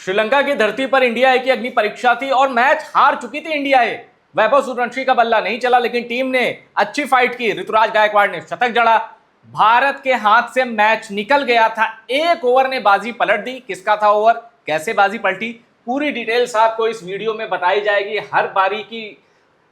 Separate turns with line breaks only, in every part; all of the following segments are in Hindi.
श्रीलंका की धरती पर इंडिया ए की अग्नि परीक्षा थी और मैच हार चुकी थी इंडिया ए। वैभव सूर्यवंशी का बल्ला नहीं चला, लेकिन टीम ने अच्छी फाइट की। ऋतुराज गायकवाड़ ने शतक जड़ा। भारत के हाथ से मैच निकल गया था। एक ओवर ने बाजी पलट दी। किसका था ओवर, कैसे बाजी पलटी, पूरी डिटेल्स आपको इस वीडियो में बताई जाएगी, हर बारी की।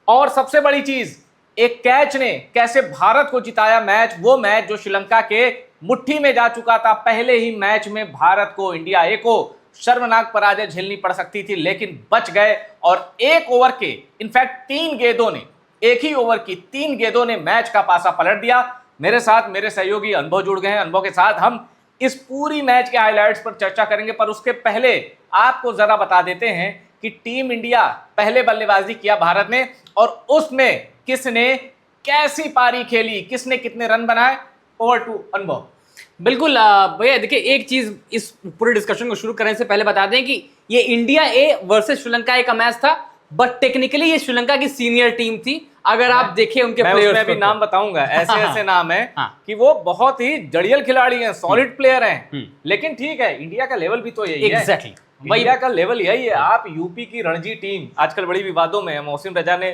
और सबसे बड़ी चीज, एक कैच ने कैसे भारत को जिताया मैच, वो मैच जो श्रीलंका के मुट्ठी में जा चुका था। पहले ही मैच में भारत को, इंडिया ए को शर्मनाक पराजय झेलनी पड़ सकती थी, लेकिन बच गए। और एक ओवर के, इनफैक्ट 3 गेंदों ने, एक ही ओवर की 3 गेंदों ने मैच का पासा पलट दिया। मेरे साथ मेरे सहयोगी अनुभव जुड़ गए हैं। अनुभव के साथ हम इस पूरी मैच के हाइलाइट्स पर चर्चा करेंगे, पर उसके पहले आपको जरा बता देते हैं कि टीम इंडिया पहले बल्लेबाजी किया भारत ने, और उसमें किसने कैसी पारी खेली, किसने कितने रन बनाए। ओवर टू अनुभव।
बिल्कुल भैया, देखिए एक चीज इस पूरे डिस्कशन को शुरू करने से पहले बता दें कि ये इंडिया ए वर्सेस श्रीलंका ए का मैच था, बट टेक्निकली ये श्रीलंका की सीनियर टीम थी। अगर आप देखें उनके प्लेयर्स,
मैं भी नाम बताऊंगा, ऐसे
हाँ,
ऐसे नाम है
हाँ,
कि वो बहुत ही जड़ियल खिलाड़ी हैं, सॉलिड प्लेयर हैं। लेकिन ठीक है, इंडिया का लेवल भी तो यही है।
एग्जैक्टली
इंडिया का लेवल यही है। आप यूपी की रणजी टीम आजकल बड़ी विवादों में है, मोहसिन रजा ने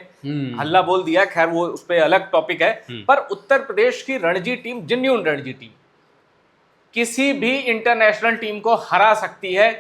हल्ला बोल दिया, खैर वो उस पर अलग टॉपिक है। पर उत्तर प्रदेश की Ranji team, genuine Ranji team, किसी भी इंटरनेशनल टीम को हरा सकती है।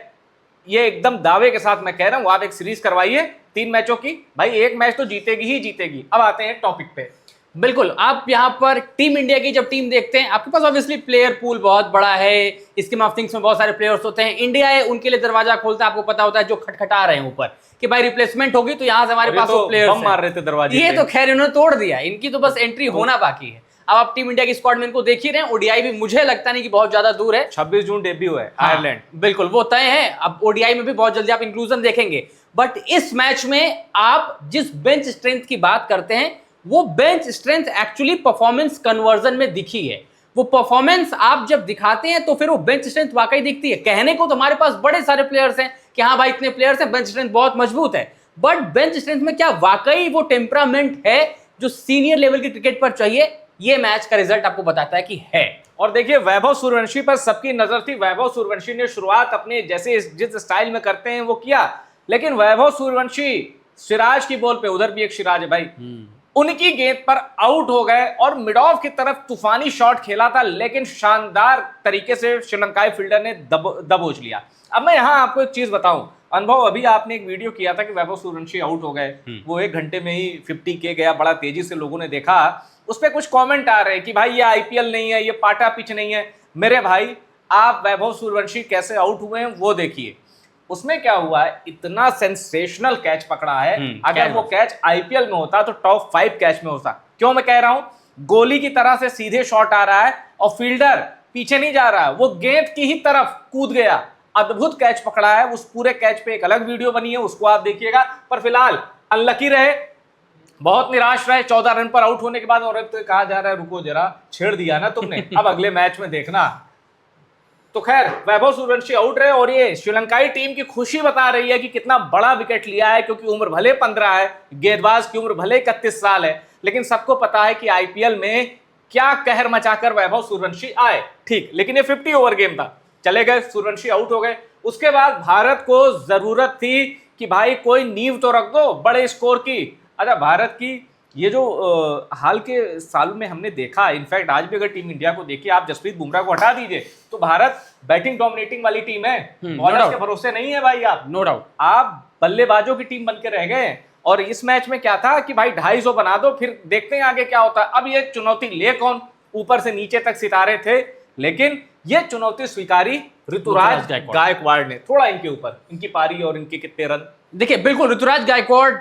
ये एकदम दावे के साथ मैं कह रहा हूं। आप एक सीरीज करवाइए 3 मैचों की, भाई एक मैच तो जीतेगी ही जीतेगी। अब आते हैं टॉपिक पे।
बिल्कुल, आप यहाँ पर टीम इंडिया की जब टीम देखते हैं, आपके पास ऑब्वियसली प्लेयर पूल बहुत बड़ा है, स्कीम ऑफ थिंग्स में बहुत सारे प्लेयर्स होते हैं। इंडिया है उनके लिए दरवाजा खोलता है, आपको पता होता है, जो खटखटा रहे हैं ऊपर कि भाई रिप्लेसमेंट होगी, तो यहाँ से हमारे पास
तो
प्लेयर्स
बम मार रहे थे दरवाजे
ये
पे।
तो खैर इन्होंने तोड़ दिया, इनकी तो बस एंट्री होना बाकी है। अब आप टीम इंडिया की स्क्वाड में इनको देख ही रहे हैं। ओडीआई भी मुझे लगता नहीं कि बहुत ज्यादा दूर है।
26 जून डेब्यू है आयरलैंड।
बिल्कुल वो तय है। अब ओडीआई में भी बहुत जल्दी आप इंक्लूजन देखेंगे, बट इस मैच में आप जिस बेंच स्ट्रेंथ की बात करते हैं, वो bench strength actually performance conversion में दिखी है। वो परफॉर्मेंस आप जब दिखाते हैं तो फिर वो बेंच स्ट्रेंथ वाकई दिखती है। कहने को तो हमारे पास बड़े सारे प्लेयर्स हैं कि हाँ भाई इतने प्लेयर्स हैं, बेंच स्ट्रेंथ बहुत मजबूत है, बट बेंच स्ट्रेंथ में क्या वाकई वो टेम्परामेंट है जो सीनियर लेवल की क्रिकेट पर चाहिए? ये मैच का रिजल्ट आपको बताता है कि है।
और देखिए, वैभव सूर्यवंशी पर सबकी नजर थी। वैभव सूर्यवंशी ने शुरुआत अपने जैसे जिस स्टाइल में करते हैं वो किया, लेकिन वैभव सूर्यवंशी सिराज की बॉल पे, उधर भी एक सिराज है भाई, उनकी गेंद पर आउट हो गए और मिड ऑफ की तरफ तूफानी शॉट खेला था, लेकिन शानदार तरीके से श्रीलंकाई फील्डर ने दबोच लिया। अब मैं यहां आपको एक चीज बताऊं अनुभव, अभी आपने एक वीडियो किया था कि वैभव सूर्यवंशी आउट हो गए, वो 1 घंटे में ही 50 के गया, बड़ा तेजी से लोगों ने देखा। उस पर कुछ कमेंट आ रहे हैं कि भाई ये आईपीएल नहीं है, ये पाटा पिच नहीं है। मेरे भाई, आप वैभव सूर्यवंशी कैसे आउट हुए हैं वो देखिए। उसमें क्या हुआ है, इतना सेंसेशनल कैच पकड़ा है। अगर वो कैच आईपीएल में होता तो टॉप 5 कैच में होता। क्यों मैं कह रहा हूं, गोली की तरह से सीधे शॉट आ रहा है और फील्डर पीछे नहीं जा रहा है, वो गेंद की ही तरफ कूद गया। अद्भुत कैच पकड़ा है। उस पूरे कैच पे एक अलग वीडियो बनी है, उसको आप देखिएगा। पर फिलहाल अनलकी रहे, बहुत निराश रहे 14 रन पर आउट होने के बाद। और अब तो कहा जा रहा है रुको जरा, छेड़ दिया ना तुमने, अब अगले मैच में देखना। तो खैर, वैभव सूर्यवंशी आउट रहे और ये श्रीलंकाई टीम की खुशी बता रही है कि कितना बड़ा विकेट लिया है, क्योंकि उम्र भले 15 है, गेंदबाज की उम्र भले 31 साल है, लेकिन सबको पता है कि आईपीएल में क्या कहर मचाकर वैभव सूर्यवंशी आए। ठीक, लेकिन ये 50 ओवर गेम था, चले गए, सूर्यवंशी आउट हो गए। उसके बाद भारत को जरूरत थी कि भाई कोई नींव तो रख दो बड़े स्कोर की। अच्छा, भारत की ये जो हाल के सालों में हमने देखा, इनफैक्ट आज भी अगर टीम इंडिया को देखिए, आप जसप्रीत बुमराह को हटा दीजिए तो भारत बैटिंग डोमिनेटिंग वाली टीम है। बॉलर्स के भरोसे नहीं है भाई आप,
नो डाउट।
आप बल्लेबाजों की टीम बन के रह गए। और इस मैच में क्या था कि भाई 250 बना दो, फिर देखते हैं आगे क्या होता है। अब ये चुनौती ले कौन, ऊपर से नीचे तक सितारे थे, लेकिन ये चुनौती स्वीकारी ऋतुराज गायकवाड़ ने। थोड़ा इनके ऊपर, इनकी पारी और इनके कितने रन।
देखिए बिल्कुल, ऋतुराज गायकवाड़,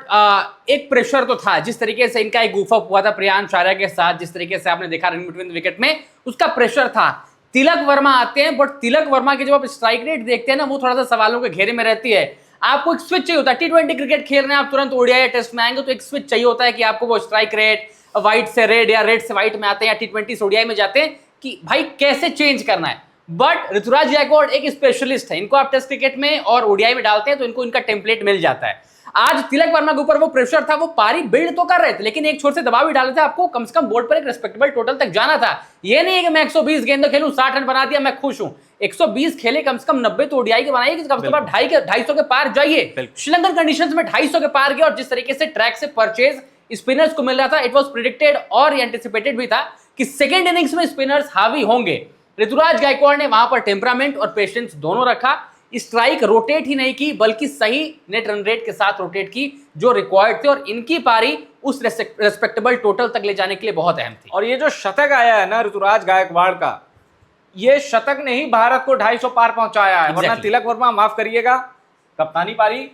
एक प्रेशर तो था। जिस तरीके से इनका एक गूफअप हुआ था प्रियांश आर्या के साथ, जिस तरीके से आपने देखा इन बिटवीन विकेट में, उसका प्रेशर था। तिलक वर्मा आते हैं, बट तिलक वर्मा की जब आप स्ट्राइक रेट देखते हैं ना, वो थोड़ा सा सवालों के घेरे में रहती है। आपको एक स्विच चाहिए होता है। T20 क्रिकेट खेल रहे हैं आप, तुरंत ओडीआई या टेस्ट में आएंगे तो एक स्विच चाहिए होता है कि आपको वो स्ट्राइक रेट व्हाइट से रेड या रेड से व्हाइट में आते हैं, या T20 से ओडीआई में जाते हैं कि भाई कैसे चेंज करना है। बट ऋतुराज गायकवाड़ एक स्पेशलिस्ट है, इनको आप टेस्ट क्रिकेट में और ओडीआई में डालते हैं तो इनको इनका टेम्पलेट मिल जाता है। आज तिलक वर्मा के ऊपर वो प्रेशर था, वो पारी बिल्ड तो कर रहे थे, लेकिन एक छोर से दबाव भी डाले थे। आपको कम से कम बोर्ड पर एक रेस्पेक्टेबल टोटल तक जाना था। ये नहीं है कि मैं 120 गेंदों खेलूं, 60 रन बना दिया, मैं खुश हूं। 120 खेले, कम से कम 90 तो ओडीआई के बनाइए, कम से कम 250 के पार जाइए। श्रीलंकन कंडीशंस में 250 के पार गए, और जिस तरीके से ट्रैक से परचेज स्पिनर्स को मिल रहा था, इट वाज प्रेडिक्टेड और एंटिसिपेटेड भी था कि सेकेंड इनिंग्स में स्पिनर्स हावी होंगे। ऋतुराज गायकवाड़ ने वहां पर टेम्परामेंट और पेशेंस दोनों रखा, स्ट्राइक रोटेट ही नहीं की बल्कि सही नेट रन रेट के साथ रोटेट की जो रिक्वायर्ड थे, और इनकी पारी उस रेस्पेक्टेबल टोटल तक ले जाने के लिए बहुत अहम थी।
और ये जो शतक आया है ना ऋतुराज गायकवाड़ का, ये शतक ने ही भारत को 250 पार पहुंचाया है। वरना तिलक वर्मा, माफ करिएगा, कप्तानी पारी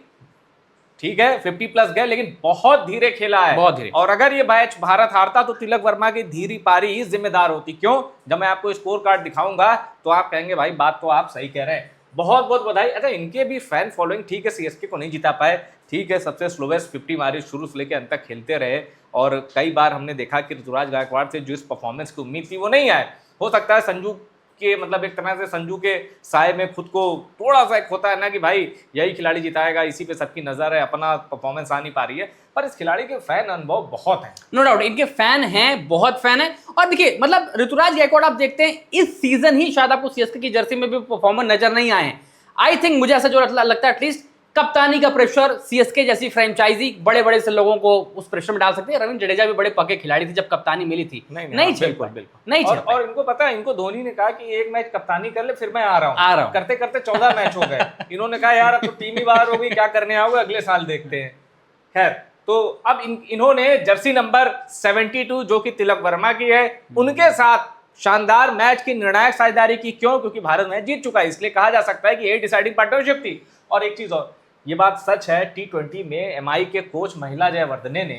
ठीक है 50 प्लस गए, लेकिन बहुत धीरे खेला है,
बहुत धीरे।
और अगर ये मैच भारत हारता तो तिलक वर्मा की धीरी पारी ही जिम्मेदार होती। क्यों? जब मैं आपको स्कोर कार्ड दिखाऊंगा तो आप कहेंगे भाई बात तो आप सही कह रहे हैं। बहुत बहुत बधाई। अच्छा, इनके भी फैन फॉलोइंग ठीक है, सीएसके को नहीं जिता पाए, ठीक है, सबसे स्लोवेस्ट 50 मारी, शुरू से लेकर अंत तक खेलते रहे, और कई बार हमने देखा कि ऋतुराज गायकवाड़ से जो इस परफॉर्मेंस की उम्मीद थी वो नहीं आए। हो सकता है संजू के, मतलब एक तरह से संजू के साए में खुद को थोड़ा सा एक होता है ना कि भाई यही खिलाड़ी जिताएगा, इसी पे सबकी नजर है, अपना परफॉर्मेंस आ नहीं पा रही है, पर इस खिलाड़ी के फैन अनुभव बहुत है।
नो डाउट इनके फैन हैं, बहुत फैन है। और देखिए मतलब ऋतुराज गायकवाड़ आप देखते हैं इस सीजन ही शायद आपको सीएसके की जर्सी में भी परफॉर्मर नजर नहीं आए हैं। आई थिंक मुझे ऐसा जो लगता है एटलीस्ट कप्तानी का प्रेशर सीएसके जैसी फ्रेंचाइजी बड़े बड़े से लोगों को उस प्रेशर में डाल सकती है। रविंद्र जडेजा भी बड़े पक्के खिलाड़ी थे, जब कप्तानी मिली थी नहीं झेल पाए।
और इनको पता है, इनको धोनी ने कहा कि एक मैच कप्तानी कर ले फिर मैं आ रहा हूँ। करते करते 14 मैच हो गए। इन्होंने कहा यार अब तो टीम ही बाहर हो गई, क्या करने आओगे, अगले साल देखते हैं। खैर, तो अब इन्होंने जर्सी नंबर 72 जो कि तिलक वर्मा की है, उनके साथ शानदार मैच की निर्णायक साझेदारी की। क्यों? क्योंकि भारत मैच जीत चुका है, इसलिए कहा जा सकता है कि ये डिसाइडिंग पार्टनरशिप थी। और एक चीज और, ये बात सच है, T20 में एमआई के कोच महिला जयवर्धने ने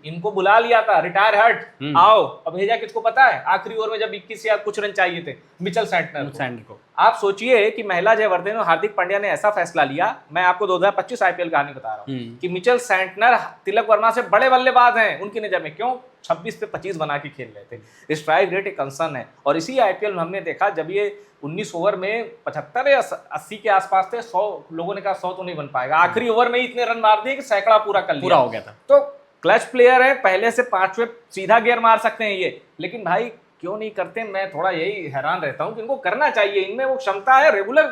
इनको बुला लिया था, रिटायर हर्ट आओ, अब भेजा किसको पता है? आखिरी ओवर में जब 21 या कुछ रन चाहिए थे, मिचेल सैंटनर को। आप सोचिए कि महिला जयवर्धने और हार्दिक पांड्या ने ऐसा फैसला लिया, मैं आपको 2025 आईपीएल कहानी बता रहा हूँ कि मिचेल सैंटनर तिलक वर्मा से बड़े बल्लेबाज हैं उनकी नजर में। क्यों? 26 पे 25 बना के खेल रहे थे। स्ट्राइक रेट एक कंसर्न है, और इसी आईपीएल में हमने देखा जब ये 19 ओवर में 75 या 80 के आसपास थे, 100 लोगों ने कहा 100 तो नहीं बन पाएगा, आखिरी ओवर में ही इतने रन मार दिए कि सैकड़ा पूरा हो गया था। तो क्लच प्लेयर है, पहले से 5वें सीधा गियर मार सकते हैं ये, लेकिन भाई क्यों नहीं करते? मैं थोड़ा यही हैरान रहता हूं कि इनको करना चाहिए, इनमें वो क्षमता है, रेगुलर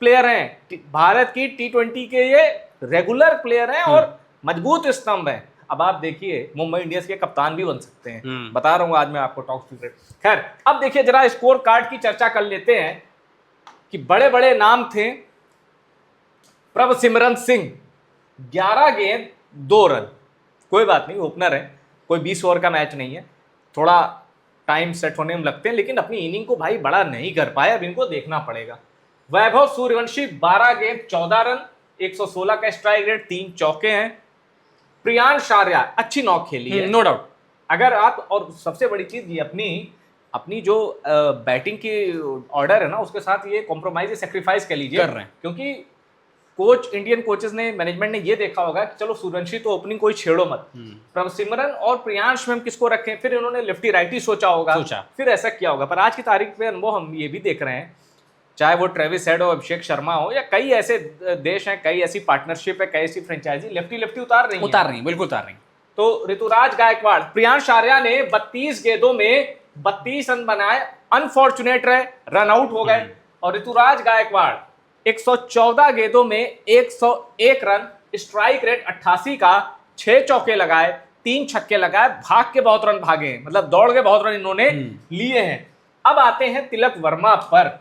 प्लेयर हैं, भारत की T20 के ये रेगुलर प्लेयर हैं और मजबूत स्तंभ है। अब आप देखिए मुंबई इंडियंस के कप्तान भी बन सकते हैं, बता रहा हूं आज मैं आपको टॉप सीक्रेट। खैर, अब देखिए जरा स्कोर कार्ड की चर्चा कर लेते हैं कि बड़े बड़े नाम थे। प्रभसिमरन सिंह 11 गेंद 2 रन, कोई बात नहीं, ओपनर है, कोई 20 ओवर का मैच नहीं है, थोड़ा टाइम सेट होने में लगते हैं, लेकिन अपनी इनिंग को भाई बड़ा नहीं कर पाए, अब इनको देखना पड़ेगा। वैभव सूर्यवंशी 12 गेंद 14 रन, 116 का स्ट्राइक रेट, 3 चौके हैं। प्रियांश आर्या अच्छी नॉक खेली है,
नो डाउट।
अगर आप, और सबसे बड़ी चीज ये अपनी जो बैटिंग की ऑर्डर है ना, उसके साथ ये कॉम्प्रोमाइज, सेक्रीफाइस कर लीजिए,
कर रहे हैं,
क्योंकि कोच, इंडियन कोचेस ने, मैनेजमेंट ने ये देखा होगा कि चलो सूर्यवंशी तो ओपनिंग कोई छेड़ो मत, प्रभसिमरन और प्रियांश में हम किसको रखें, फिर इन्होंने लेफ्टी राइटी सोचा होगा, फिर ऐसा किया होगा। पर आज की तारीख पे अनुभव हम ये भी देख रहे हैं, चाहे वो ट्रेविस हेड हो, अभिषेक शर्मा हो, या कई ऐसे देश हैं, कई ऐसी पार्टनरशिप है, कई ऐसी फ्रेंचाइजी लेफ्टी उतार रही है,
बिल्कुल उतार रही।
तो ऋतुराज गायकवाड़, प्रियांश आर्या ने 32 गेंदों में 32 रन बनाए, अनफॉर्चुनेट रहे, रन आउट हो गए, और ऋतुराज गायकवाड़ 114 गेंदों में 101 रन, स्ट्राइक रेट 88 का, 6 चौके लगाए, 3 छक्के लगाए, भाग के बहुत रन भागे हैं, मतलब दौड़ के बहुत रन इन्होंने लिए हैं। अब आते हैं तिलक वर्मा पर,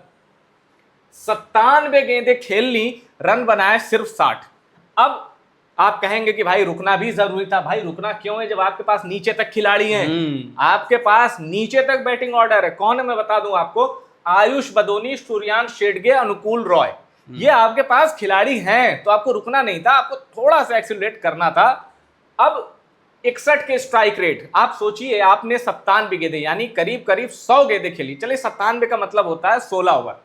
97 गेंदें खेल ली, रन बनाए सिर्फ 60। अब आप कहेंगे कि भाई रुकना भी जरूरी था। भाई रुकना क्यों है जब आपके पास नीचे तक खिलाड़ी हैं, आपके पास नीचे तक बैटिंग ऑर्डर है। कौन है मैं बता दूं आपको, आयुष बदोनी, सूर्यांश शेडगे, अनुकूल रॉय, ये आपके पास खिलाड़ी हैं, तो आपको रुकना नहीं था, आपको थोड़ा सा एक्सीलरेट करना था। अब 61 के स्ट्राइक रेट, आप सोचिए आपने 97 गेंदें यानी करीब करीब 100 गेंदें खेली, चलिए 97 का मतलब होता है 16 ओवर,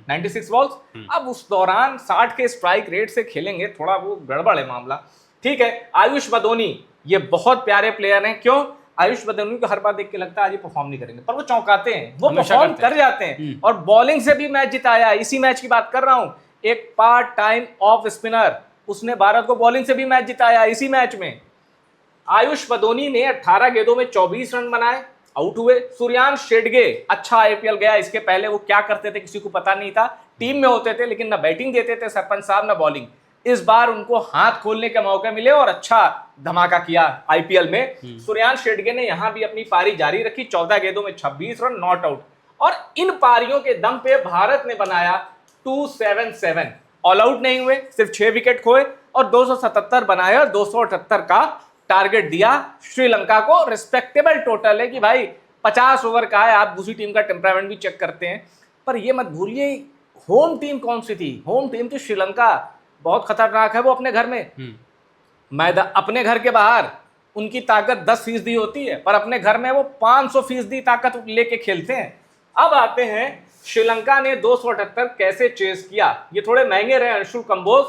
96 बॉल्स। अब उस दौरान 60 के स्ट्राइक रेट से खेलेंगे, थोड़ा वो गड़बड़ है मामला। ठीक है, आयुष बदोनी ये बहुत प्यारे प्लेयर हैं। क्यों? आयुष बदोनी को हर बार देख के लगता है आज ये परफॉर्म नहीं करेंगे, पर वो चौंकाते हैं, वो परफॉर्म कर जाते हैं, और बॉलिंग से भी मैच जिताया। इसी मैच की बात कर रहा हूं, एक पार्ट टाइम ऑफ स्पिनर, उसने भारत को बॉलिंग से भी मैच जिताया इसी मैच में। आयुष बदोनी ने 18 गेंदों में 24 रन बनाए, आउट हुए। सूर्यांश शेडगे अच्छा आईपीएल गया, इसके पहले वो क्या करते थे किसी को पता नहीं था, टीम में होते थे, लेकिन ना बैटिंग देते थे सरपंच साहब, ना बॉलिंग। इस बार उनको हाथ खोलने के मौके मिले और अच्छा धमाका किया आईपीएल में। सूर्यांश शेडगे ने यहां भी अपनी पारी जारी रखी, 14 गेंदों में 26 रन, नॉट आउट। और इन पारियों के दम पे भारत ने बनाया 277, ऑल आउट नहीं हुए, सिर्फ 6 विकेट खोए और 277 बनाया, 278 का टारगेट दिया श्रीलंका को। रिस्पेक्टेबल टोटल है कि भाई 50 ओवर का है, आप दूसरी टीम का टेम्परामेंट भी चेक करते हैं। पर ये मत भूलिए होम टीम कौन सी थी, होम टीम थी श्रीलंका। बहुत खतरनाक है वो अपने घर में, मैदान अपने घर के बाहर उनकी ताकत 10% होती है, पर अपने घर में वो 500% ताकत लेके खेलते हैं। अब आते हैं श्रीलंका ने 278 कैसे चेस किया। ये थोड़े महंगे रहे अंशुल कंबोज,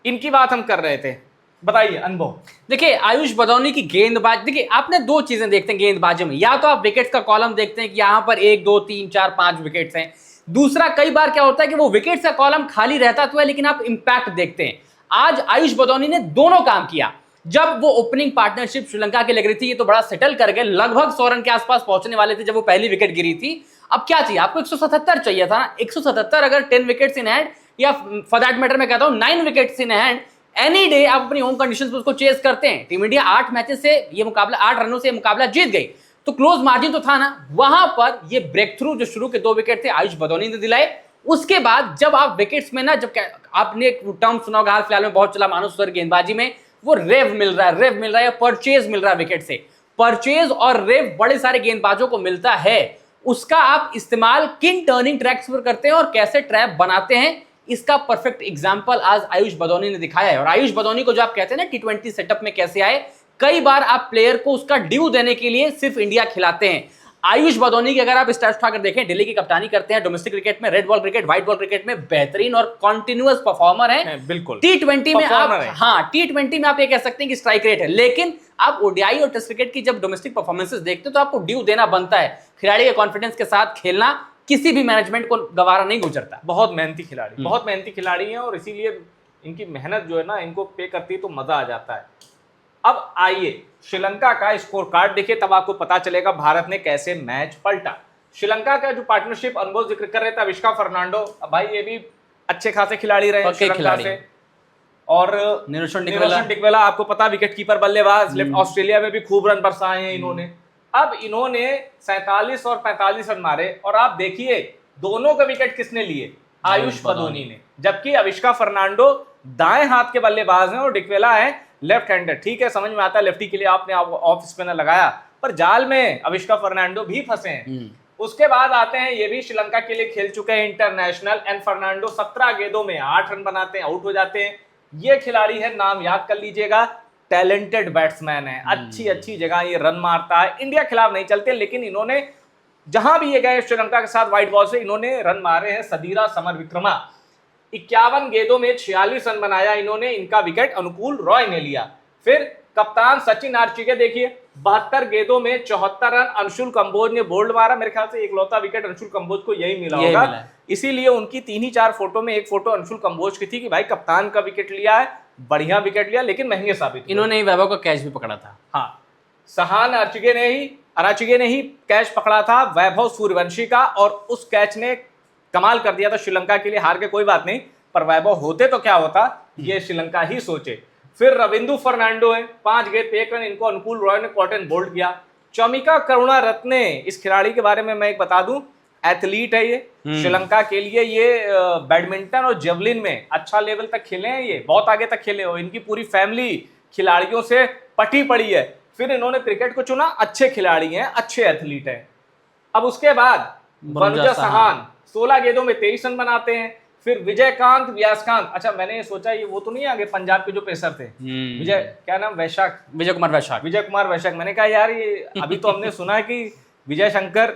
इनकी बात हम कर रहे थे, बताइए अनुभव।
देखिए आयुष बदौनी की गेंदबाज, देखिए आपने दो चीजें देखते हैं गेंदबाजी में, या तो आप विकेट्स का कॉलम देखते हैं कि यहां पर 1 2 3 4 5 विकेट्स हैं। दूसरा, कई बार क्या होता है कि वो विकेट्स का कॉलम खाली रहता तो है, लेकिन आप इंपैक्ट देखते हैं। आज आयुष बदौनी ने दोनों काम किया। जब वो ओपनिंग पार्टनरशिप श्रीलंका की लग रही थी, ये तो बड़ा सेटल कर गए, लगभग 100 रन के आसपास पहुंचने वाले थे जब वो पहली विकेट गिरी थी। अब क्या चाहिए आपको, 177 चाहिए था ना। 177 अगर 10 विकेट्स इन हैंड, या फॉर दैट मैटर मैं कहता हूं 9 wickets in hand, any day आप अपनी होम कंडीशंस में उसको चेस करते हैं। टीम इंडिया 8 मैचेस से ये मुकाबला, 8 रनों से ये मुकाबला जीत गई, तो क्लोज मार्जिन तो था ना। वहां पर ये ब्रेक थ्रू जो शुरू के 2 विकेट थे आयुष बदौनी ने दिलाए। उसके बाद जब आप विकेट्स में ना, जब आपने एक टर्म सुना होगा हाल फिलहाल में बहुत चला, मानो सर गेंदबाजी में वो रेव मिल रहा है, परचेज मिल रहा है विकेट से। परचेज और रेव बड़े सारे गेंदबाजों को मिलता है, उसका आप इस्तेमाल किन टर्निंग ट्रैक्स पर करते हैं और कैसे ट्रैप बनाते हैं, इसका परफेक्ट एग्जांपल आज आयुष बदौनी ने दिखाया है। और आयुष बदौनी को जो आप कहते हैं ना T20 सेटअप में कैसे आए, कई बार आप प्लेयर को उसका ड्यू देने के लिए सिर्फ इंडिया खिलाते हैं। आयुष बदौनी की अगर आप स्टैट्स उठाकर देखें, दिल्ली की कप्तानी करते हैं, डोमेस्टिक क्रिकेट में, red ball cricket, white ball cricket में बेहतरीन और कॉन्टिन्यूअस परफॉर्मर है।
बिल्कुल
T20 में आप, हाँ T20 में आप ये कह सकते हैं कि स्ट्राइक रेट है, लेकिन आप ओडीआई और टेस्ट क्रिकेट की जब डोमेस्टिक परफॉर्मेंसेस देखते हैं तो आपको ड्यू देना बनता है। खिलाड़ी के कॉन्फिडेंस के साथ खेलना किसी भी मैनेजमेंट को गवारा नहीं गुजरता।
बहुत मेहनती खिलाड़ी, बहुत मेहनती खिलाड़ी हैं, और इसीलिए इनकी मेहनत जो है ना, इनको पे करती है तो मजा आ जाता है। अब आइए श्रीलंका का स्कोर कार्ड देखिए, तब आपको पता चलेगा भारत ने कैसे मैच पलटा। श्रीलंका का जो पार्टनरशिप अनुभव जिक्र कर रहे थे, अविष्का फर्नांडो, अब भाई ये भी अच्छे खासे खिलाड़ी रहे श्रीलंका से। और निरोशन डिकवेला आपको पता विकेट कीपर बल्लेबाज, लेफ्ट ऑस्ट्रेलिया में भी खूब रन बरसाए हैं इन्होंने। अब इन्होंने 47 और 45 रन मारे, और आप देखिए दोनों का विकेट किसने लिए, आयुष बदौनी ने, जबकि अविष्का फर्नांडो दाएं हाथ के बल्लेबाज हैं और डिकवेला है लेफ्ट हैंडर। ठीक है, समझ में आता है लेफ्टी के लिए आपने ऑफ स्पिनर लगाया, पर जाल में अविष्का फर्नांडो भी फंसे हैं। उसके बाद आते हैं, ये भी श्रीलंका के लिए खेल चुके हैं इंटरनेशनल, एन फर्नांडो 17 गेंदों में 8 रन बनाते हैं, आउट हो जाते हैं। ये खिलाड़ी है, नाम याद कर लीजिएगा, टैलेंटेड बैट्समैन है, अच्छी जगह ये रन मारता है। इंडिया खिलाफ नहीं चलते, लेकिन इन्होंने जहां भी ये गए श्रीलंका के साथ व्हाइट बॉल से इन्होंने रन मारे हैं। सदीरा समर विक्रमा 51 गेंदों में 46 रन बनाया इन्होंने, इनका विकेट अनुकूल रॉय ने लिया। फिर कप्तान सचिन आर्चिके देखिए 72 गेंदों में 74 रन, अंशुल कंबोज ने बोल्ड मारा, मेरे ख्याल से इकलौता विकेट अंशुल कंबोज को यही मिला होगा, इसीलिए उनकी 3 ही 4 फोटो में एक फोटो अंशुल कंबोज की थी कि भाई कप्तान का विकेट लिया है, बढ़िया विकेट लिया, लेकिन महंगे साबित।
इन्होंने वैभव का कैच भी पकड़ा था।
हाँ, सहान अराचिके ने ही कैच पकड़ा था वैभव सूर्यवंशी का, और उस कैच ने कमाल कर दिया था श्रीलंका के लिए। हार के कोई बात नहीं, पर वैभव होते तो क्या होता, ये श्रीलंका ही सोचे। फिर रविंदु फर्नांडो है, 5 गेंद पे 1 रन, इनको अनुकूल रॉय ने कॉट एंड बोल्ड किया। चमिका करुणारत्ने, इस खिलाड़ी के बारे में मैं एक बता दूं, एथलीट है ये, श्रीलंका के लिए ये बैडमिंटन और जेवलिन में अच्छा लेवल तक खेले हैं, ये बहुत आगे तक खेले हो, इनकी पूरी फैमिली खिलाड़ियों से पटी पड़ी है। फिर इन्होंने क्रिकेट को चुना, अच्छे खिलाड़ी हैं, अच्छे एथलीट हैं। अब उसके बाद वनुजा सहान 16 गेंदों में 23 रन बनाते हैं। फिर विजयकांत व्यासकांत, अच्छा मैंने सोचा ये वो तो नहीं आगे पंजाब के जो पेसर थे, विजय क्या नाम, विजय कुमार वैशाख। मैंने कहा यार ये अभी तो हमने सुना है कि विजय शंकर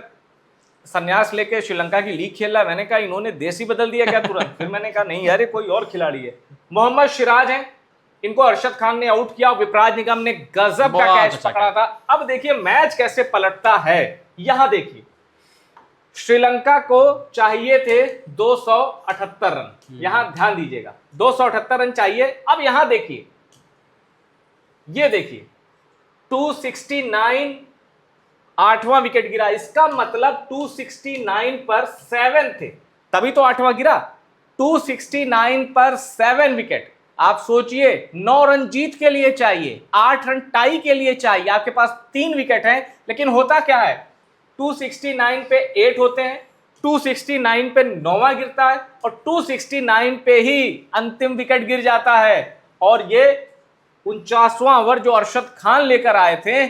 संन्यास लेके श्रीलंका की लीग खेल रहा है, मैंने कहा इन्होंने देश ही बदल दिया क्या तुरंत। फिर मैंने कहा नहीं यार ये कोई और खिलाड़ी है। मोहम्मद सिराज हैं, इनको अरशद खान ने आउट किया, विपराज निगम ने गजब का कैच पकड़ा था। अब देखिए मैच कैसे पलटता है, यहां देखिए श्रीलंका को चाहिए थे 278 रन, यहां ध्यान दीजिएगा 278 रन चाहिए। अब यहां देखिए, ये देखिए 269, 8वां विकेट गिरा, इसका मतलब 269 पर 7 थे, तभी तो 8वां गिरा। 269 पर 7 विकेट। आप सोचिए, 9 रन जीत के लिए चाहिए, 8 रन टाई के लिए चाहिए, आपके पास 3 विकेट हैं, लेकिन होता क्या है, 269 पे 8 होते हैं, 269 पे 9वां गिरता है और 269 पे ही अंतिम विकेट गिर जाता है। और ये 49वां ओवर जो अरशद खान लेकर आए थे,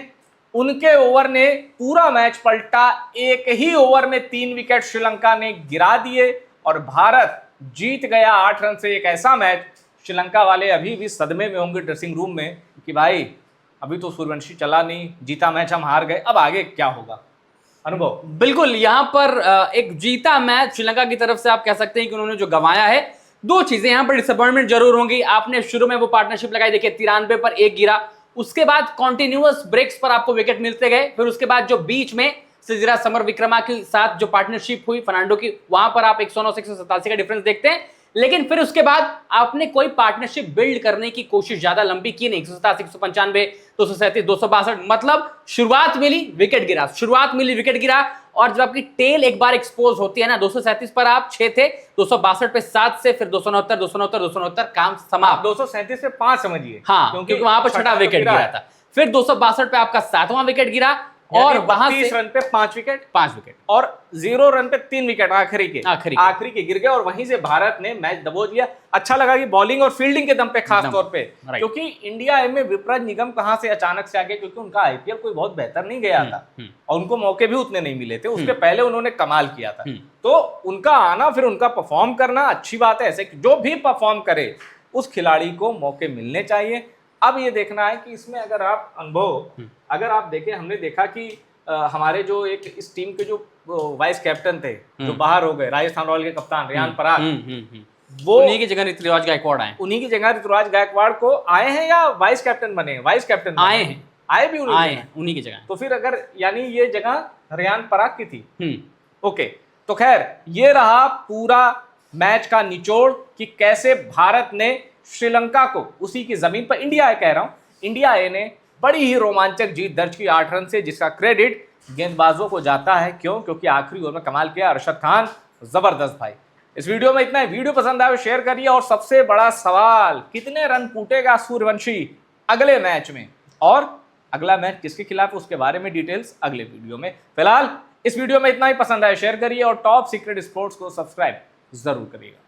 उनके ओवर ने पूरा मैच पलटा। एक ही ओवर में 3 विकेट श्रीलंका ने गिरा दिए और भारत जीत गया 8 रन से एक ऐसा मैच। श्रीलंका वाले अभी भी सदमे में होंगे ड्रेसिंग रूम में कि भाई अभी तो सूर्यवंशी चला नहीं, जीता मैच हम हार गए, अब आगे क्या होगा। अनुभव?
बिल्कुल, यहाँ पर एक जीता मैच श्रीलंका की तरफ से आप कह सकते हैं कि उन्होंने जो गंवाया है, 2 चीजें यहाँ पर डिसअपॉइंटमेंट जरूर होंगी। आपने शुरू में वो पार्टनरशिप लगाई, देखिए 93 पर 1 गिरा, उसके बाद कॉन्टिन्यूअस ब्रेक्स पर आपको विकेट मिलते गए, फिर उसके बाद जो बीच में सिजरा समर विक्रमा के साथ जो पार्टनरशिप हुई फर्नांडो की, वहां पर आप 109 से 187 का डिफरेंस देखते हैं। लेकिन फिर उसके बाद आपने कोई पार्टनरशिप बिल्ड करने की कोशिश ज्यादा लंबी की नहीं। 187, 195, 237, 262, मतलब शुरुआत मिली विकेट गिरा, शुरुआत मिली विकेट गिरा। और जब आपकी टेल एक बार एक्सपोज होती है ना, 237 पर आप 6 थे, 262 पे 7 से, फिर 269, 269, 269, काम समाप्त।
237 पे 5 समझिए,
हाँ, क्योंकि वहां पर छठा विकेट गिरा था। फिर 262 पे आपका 7वां विकेट गिरा और वहां से
30 रन पे 5 विकेट,
5 विकेट
और 0 रन पे 3 विकेट आखिरी के गिर गए और वहीं से भारत ने मैच दबो दिया। अच्छा लगा कि बॉलिंग और फील्डिंग के दम पे खास तौर पे, क्योंकि इंडिया में विपराज निगम कहां से अचानक से आ गए, क्योंकि उनका आईपीएल कोई बहुत बेहतर नहीं गया था और उनको मौके भी उतने नहीं मिले थे। उसके पहले उन्होंने कमाल किया था, तो उनका आना, फिर उनका परफॉर्म करना अच्छी बात है। ऐसे जो भी परफॉर्म करे उस खिलाड़ी को मौके मिलने चाहिए। अब ये देखना है कि इसमें अगर आप अनुभव, अगर आप देखें, हमने देखा कि हमारे जो एक इस टीम के जो वाइस कैप्टन थे जो बाहर हो गए, राजस्थान रॉयल के कप्तान रेयान पराग, वो
उन्हीं की जगह ऋतुराज गायकवाड़ आए,
उन्हीं की जगह ऋतुराज गायकवाड़ को आए हैं या वाइस कैप्टन बने? वाइस कैप्टन
आए हैं,
आए भी
उन्हीं की जगह।
तो फिर अगर यानी ये जगह रेयान पराग की थी। ओके, तो खैर ये रहा पूरा मैच का निचोड़ कि कैसे भारत ने श्रीलंका को उसी की जमीन पर, इंडिया कह रहा हूं, इंडिया ए ने बड़ी ही रोमांचक जीत दर्ज की 8 रन से, जिसका क्रेडिट गेंदबाजों को जाता है। क्यों? क्योंकि आखिरी ओवर में कमाल किया अरशद खान, जबरदस्त भाई। इस वीडियो में इतना है, वीडियो पसंद आए शेयर करिए। और सबसे बड़ा सवाल, कितने रन कूटेगा सूर्यवंशी अगले मैच में, और अगला मैच किसके खिलाफ, उसके बारे में डिटेल्स अगले वीडियो में। फिलहाल इस वीडियो में इतना ही, पसंद आए शेयर करिए और टॉप सीक्रेट स्पोर्ट्स को सब्सक्राइब जरूर करिएगा।